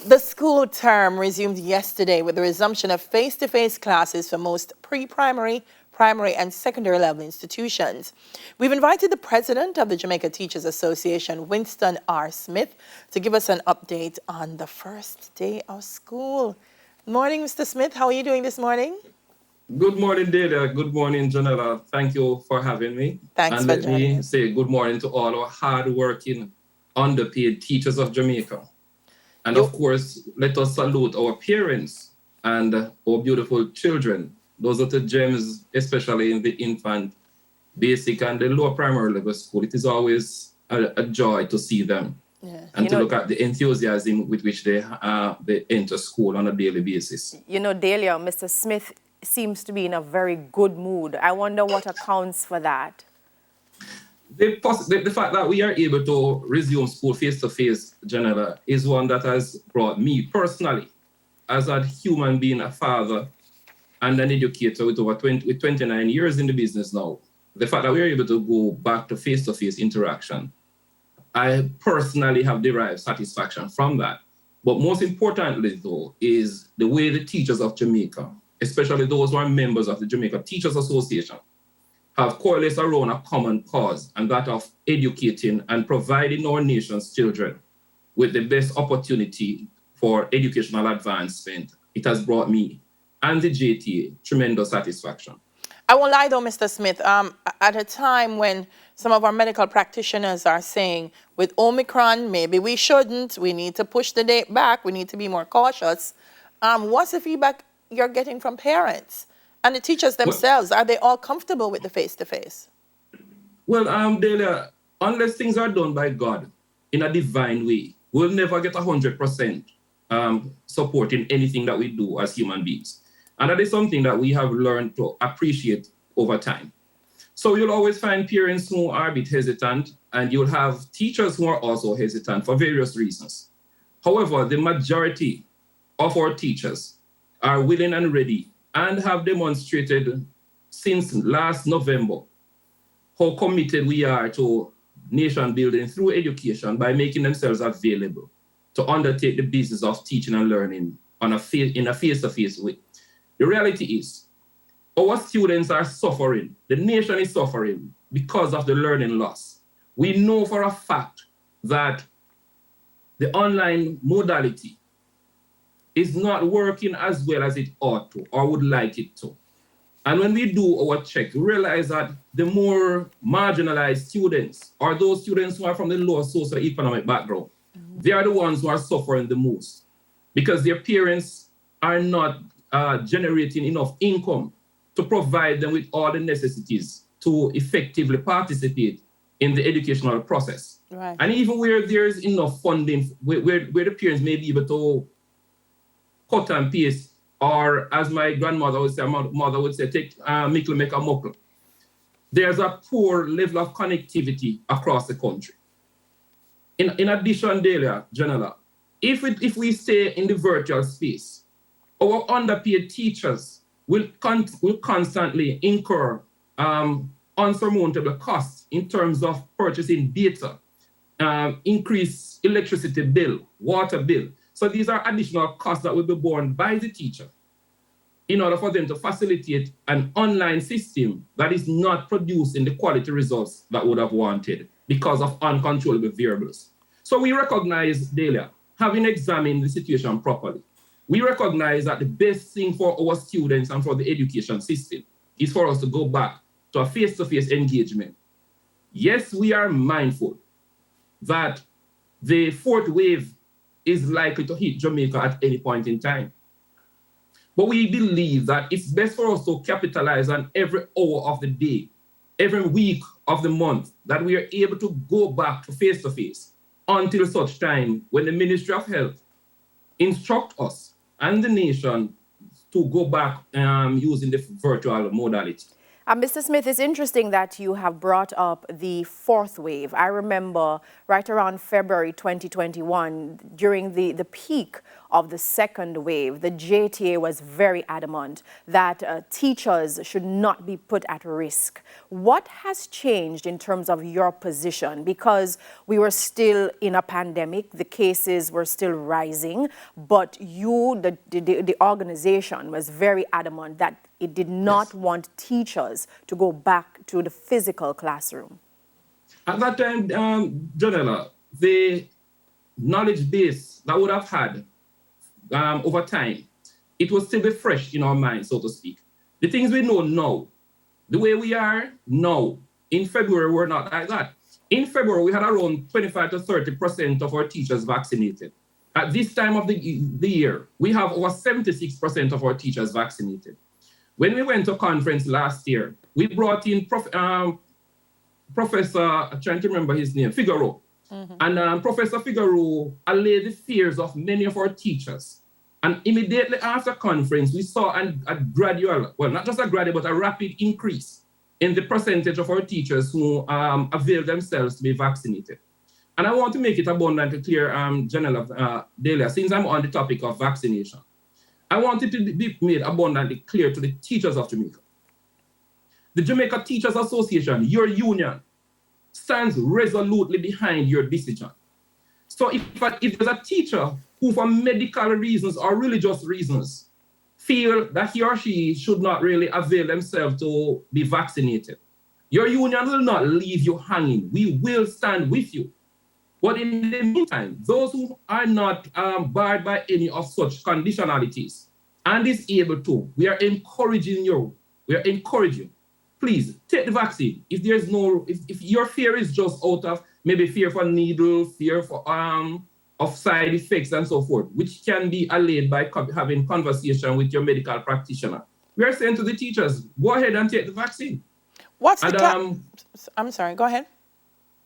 The school term resumed yesterday with the resumption of face-to-face classes for most pre-primary, primary, and secondary level institutions. We've invited the president of the Jamaica Teachers Association, Winston R. Smith, to give us an update on the first day of school. Morning, Mr. Smith. How are you doing this morning? Good morning, Dada. Good morning, Janella. Thank you for having me. Thanks And for let joining me us. say good morning to all our hard-working, underpaid teachers of Jamaica. And of course, let us salute our parents and our beautiful children. Those are the gems, especially in the infant, basic, and the lower primary level school. It is always a joy to see them and to look at the enthusiasm with which they enter school on a daily basis. You know, Delia, Mr. Smith seems to be in a very good mood. I wonder what accounts for that. The fact that we are able to resume school face-to-face, Janella, is one that has brought me personally, as a human being, a father, and an educator with over 29 years in the business now. The fact that we are able to go back to face-to-face interaction, I personally have derived satisfaction from that. But most importantly, though, is the way the teachers of Jamaica, especially those who are members of the Jamaica Teachers Association, have coalesced around a common cause, and that of educating and providing our nation's children with the best opportunity for educational advancement. It has brought me and the JTA tremendous satisfaction. I won't lie though, Mr. Smith, at a time when some of our medical practitioners are saying with Omicron, maybe we shouldn't, we need to push the date back, we need to be more cautious. What's the feedback you're getting from parents? And the teachers themselves, are they all comfortable with the face-to-face? Well, Delia, unless things are done by God in a divine way, we'll never get 100% support in anything that we do as human beings. And that is something that we have learned to appreciate over time. So you'll always find parents who are a bit hesitant, and you'll have teachers who are also hesitant for various reasons. However, the majority of our teachers are willing and ready and have demonstrated since last November how committed we are to nation building through education by making themselves available to undertake the business of teaching and learning in a face-to-face way. The reality is, our students are suffering, the nation is suffering because of the learning loss. We know for a fact that the online modality is not working as well as it ought to or would like it to. And when we do our check, we realize that the more marginalized students, or those students who are from the lower socioeconomic background, they are the ones who are suffering the most because their parents are not generating enough income to provide them with all the necessities to effectively participate in the educational process. Right. And even where there's enough funding, where the parents may be able to cut and paste, or as my grandmother would say, mother would say, take mickle make a muckle. There's a poor level of connectivity across the country. In addition, Delia, Janella, if we stay in the virtual space, our underpaid teachers will constantly incur unsurmountable costs in terms of purchasing data, increase electricity bill, water bill. So these are additional costs that will be borne by the teacher in order for them to facilitate an online system that is not producing the quality results that would have wanted because of uncontrollable variables. So we recognize, Delia, having examined the situation properly, we recognize that the best thing for our students and for the education system is for us to go back to a face-to-face engagement. Yes, we are mindful that the fourth wave is likely to hit Jamaica at any point in time. But we believe that it's best for us to capitalize on every hour of the day, every week of the month, that we are able to go back to face-to-face until such time when the Ministry of Health instruct us and the nation to go back using the virtual modality. Mr. Smith, it's interesting that you have brought up the fourth wave. I remember right around February 2021, during the peak of the second wave, the JTA was very adamant that teachers should not be put at risk. What has changed in terms of your position? Because we were still in a pandemic, the cases were still rising, but you, the organization, was very adamant that it did not want teachers to go back to the physical classroom. At that time, Janella, the knowledge base that would have had over time, it will still be fresh in our minds, so to speak. The things we know now, the way we are now, in February, we're not like that. In February, we had around 25 to 30% of our teachers vaccinated. At this time of the year, we have over 76% of our teachers vaccinated. When we went to a conference last year, we brought in Professor, I'm trying to remember his name, Figaro. Mm-hmm. And Professor Figaro allayed the fears of many of our teachers. And immediately after conference, we saw a gradual, well, not just a gradual, but a rapid increase in the percentage of our teachers who avail themselves to be vaccinated. And I want to make it abundantly clear, Janella Delia, since I'm on the topic of vaccination, I want it to be made abundantly clear to the teachers of Jamaica. The Jamaica Teachers Association, your union, stands resolutely behind your decision. So if there's a teacher who, for medical reasons or religious reasons, feel that he or she should not really avail themselves to be vaccinated, your union will not leave you hanging. We will stand with you. But in the meantime, those who are not barred by any of such conditionalities and is able to, we are encouraging you. We are encouraging. Please take the vaccine. If there's no, if your fear is just out of maybe fear for needle, fear for of side effects and so forth, which can be allayed by having conversation with your medical practitioner, we are saying to the teachers, go ahead and take the vaccine. What's the I'm sorry, go ahead.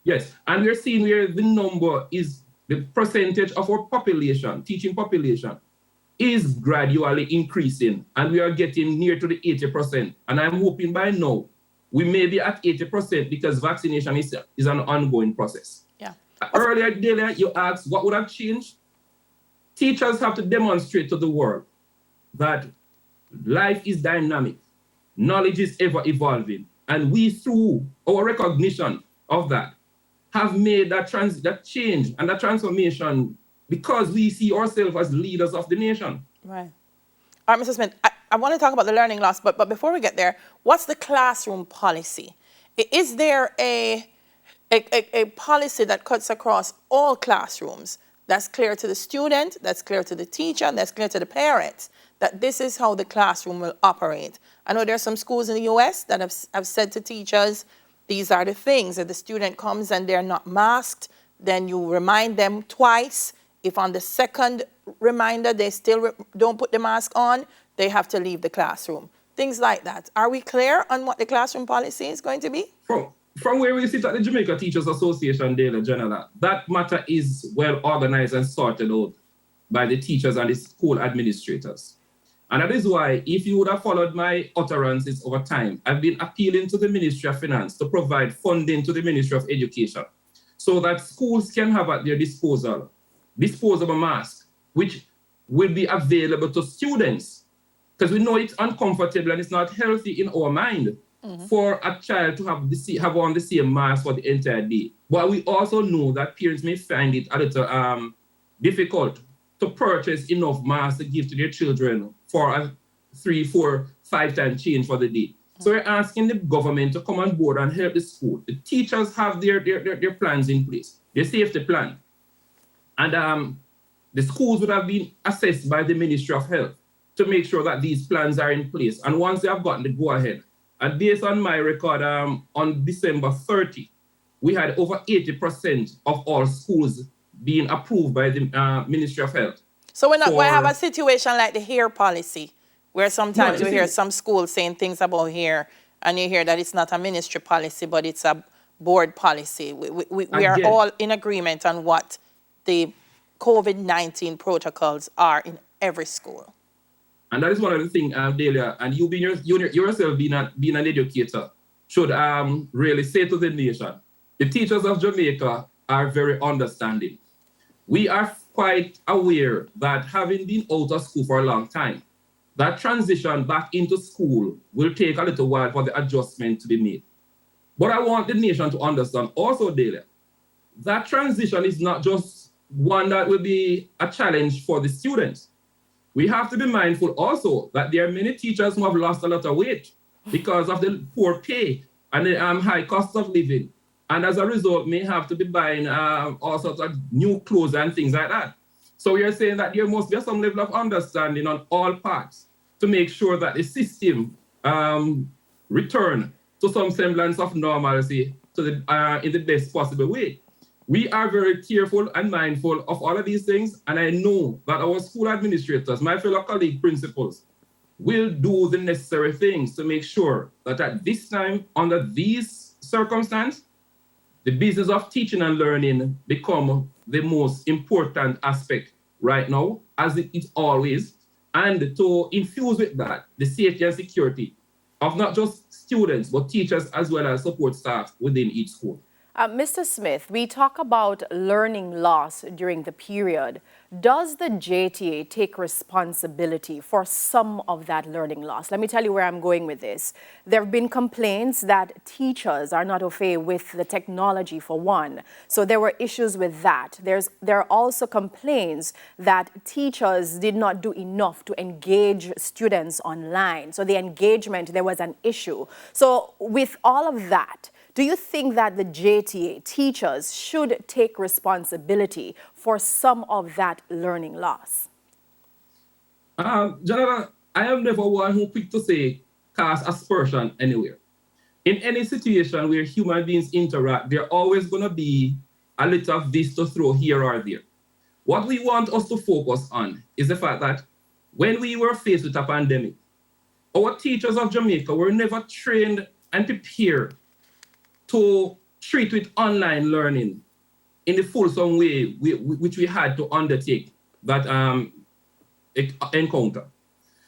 Yes, and we're seeing where the number is, the percentage of our population, teaching population, is gradually increasing, and we are getting near to the 80%. And I'm hoping by now, we may be at 80% because vaccination is an ongoing process. Yeah. Earlier, Delia, you asked what would have changed? Teachers have to demonstrate to the world that life is dynamic, knowledge is ever evolving, and we, through our recognition of that, have made that change and that transformation because we see ourselves as leaders of the nation. Right. All right, Mr. Smith, I want to talk about the learning loss, but before we get there, what's the classroom policy? Is there a policy that cuts across all classrooms that's clear to the student, that's clear to the teacher, and that's clear to the parents, that this is how the classroom will operate? I know there are some schools in the U.S. that have said to teachers, these are the things. If the student comes and they're not masked, then you remind them twice. If on the second reminder they still don't put the mask on, they have to leave the classroom. Things like that. Are we clear on what the classroom policy is going to be? From where we sit at the Jamaica Teachers Association, Daily General, that matter is well organized and sorted out by the teachers and the school administrators. And that is why, if you would have followed my utterances over time, I've been appealing to the Ministry of Finance to provide funding to the Ministry of Education so that schools can have at their disposal disposable masks, which will be available to students. Because we know it's uncomfortable and it's not healthy in our mind for a child to have on the same mask for the entire day. But we also know that parents may find it a little difficult to purchase enough masks to give to their children for a 3, 4, 5 time change for the day. So we're asking the government to come on board and help the school. The teachers have their plans in place, their safety plan. And the schools would have been assessed by the Ministry of Health to make sure that these plans are in place. And once they have gotten the go-ahead, and based on my record, on December 30, we had over 80% of all schools being approved by the Ministry of Health. So we have a situation like the hair policy, where sometimes we hear some schools saying things about hair, and you hear that it's not a ministry policy, but it's a board policy. We are all in agreement on what the COVID-19 protocols are in every school. And that is one of the things, Delia, and you being yourself being an educator, should really say to the nation, the teachers of Jamaica are very understanding. We are quite aware that having been out of school for a long time, that transition back into school will take a little while for the adjustment to be made. But I want the nation to understand also, Delia, that transition is not just one that will be a challenge for the students. We have to be mindful also that there are many teachers who have lost a lot of weight because of the poor pay and the high cost of living. And as a result, may have to be buying all sorts of new clothes and things like that. So we are saying that there must be some level of understanding on all parts to make sure that the system return to some semblance of normalcy to the, in the best possible way. We are very careful and mindful of all of these things, and I know that our school administrators, my fellow colleague principals, will do the necessary things to make sure that at this time, under these circumstances, the business of teaching and learning become the most important aspect right now, as it is always, and to infuse with that the safety and security of not just students, but teachers as well as support staff within each school. Mr. Smith, we talk about learning loss during the period. Does the JTA take responsibility for some of that learning loss? Let me tell you where I'm going with this. There have been complaints that teachers are not au fait with the technology, for one. So there were issues with that. There are also complaints that teachers did not do enough to engage students online. So the engagement, there was an issue. So with all of that, do you think that the JTA teachers should take responsibility for some of that learning loss? Jonathan, I am never one who quick to say cast aspersion anywhere. In any situation where human beings interact, there always going to be a little of this to throw here or there. What we want us to focus on is the fact that when we were faced with a pandemic, our teachers of Jamaica were never trained and prepared to treat with online learning in the fulsome way which we had to undertake that encounter.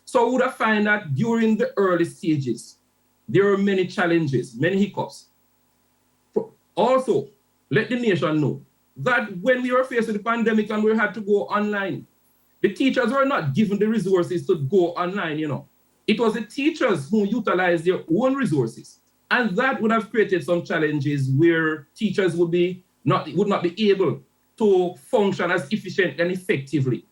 So we would have found that during the early stages, there were many challenges, many hiccups. Also, let the nation know that when we were faced with the pandemic and we had to go online, the teachers were not given the resources to go online, you know. It was the teachers who utilized their own resources. And that would have created some challenges where teachers would not be able to function as efficiently and effectively.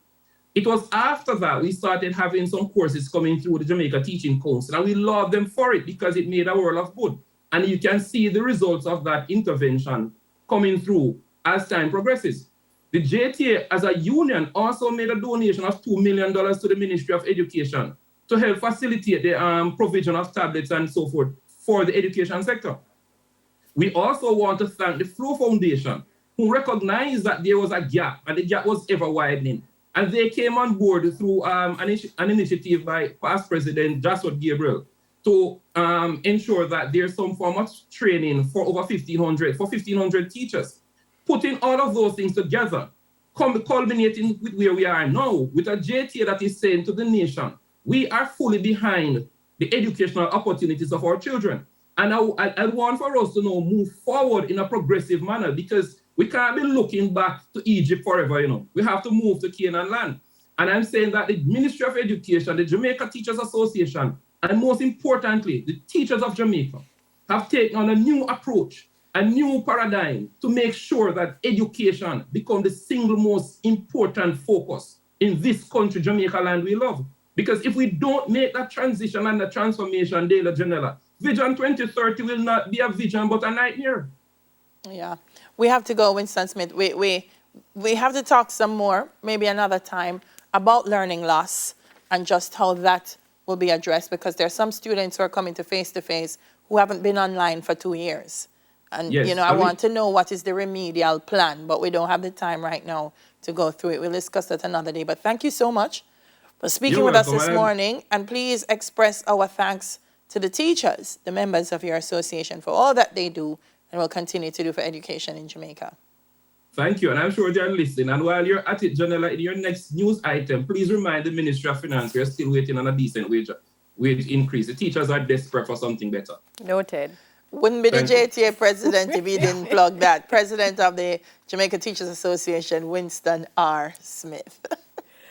It was after that we started having some courses coming through the Jamaica Teaching Council, and we loved them for it because it made a world of good. And you can see the results of that intervention coming through as time progresses. The JTA as a union also made a donation of $2 million to the Ministry of Education to help facilitate the provision of tablets and so forth for the education sector. We also want to thank the Flow Foundation, who recognized that there was a gap, and the gap was ever widening. And they came on board through an initiative by past President Joshua Gabriel to ensure that there's some form of training for over 1,500 teachers. Putting all of those things together, culminating with where we are now, with a JTA that is saying to the nation, we are fully behind the educational opportunities of our children. And I want for us to now move forward in a progressive manner, because we can't be looking back to Egypt forever, you know. We have to move to Canaan land. And I'm saying that the Ministry of Education, the Jamaica Teachers Association, and most importantly, the teachers of Jamaica have taken on a new approach, a new paradigm to make sure that education becomes the single most important focus in this country, Jamaica land we love. Because if we don't make that transition and the transformation, Dela Janela, Vision 2030 will not be a vision but a nightmare. Yeah, we have to go, Winston Smith. We have to talk some more, maybe another time, about learning loss and just how that will be addressed, because there are some students who are coming to face who haven't been online for 2 years. And, yes, you know, I want to know what is the remedial plan, but we don't have the time right now to go through it. We'll discuss that another day. But thank you so much for speaking with us this morning. And please express our thanks to the teachers, the members of your association, for all that they do and will continue to do for education in Jamaica. Thank you, and I'm sure they're listening. And while you're at it, Janella, in your next news item, please remind the Ministry of Finance we're still waiting on a decent wage increase. The teachers are desperate for something better. Noted. Wouldn't be the Thank you. JTA president if he didn't plug that. President of the Jamaica Teachers Association, Winston R. Smith.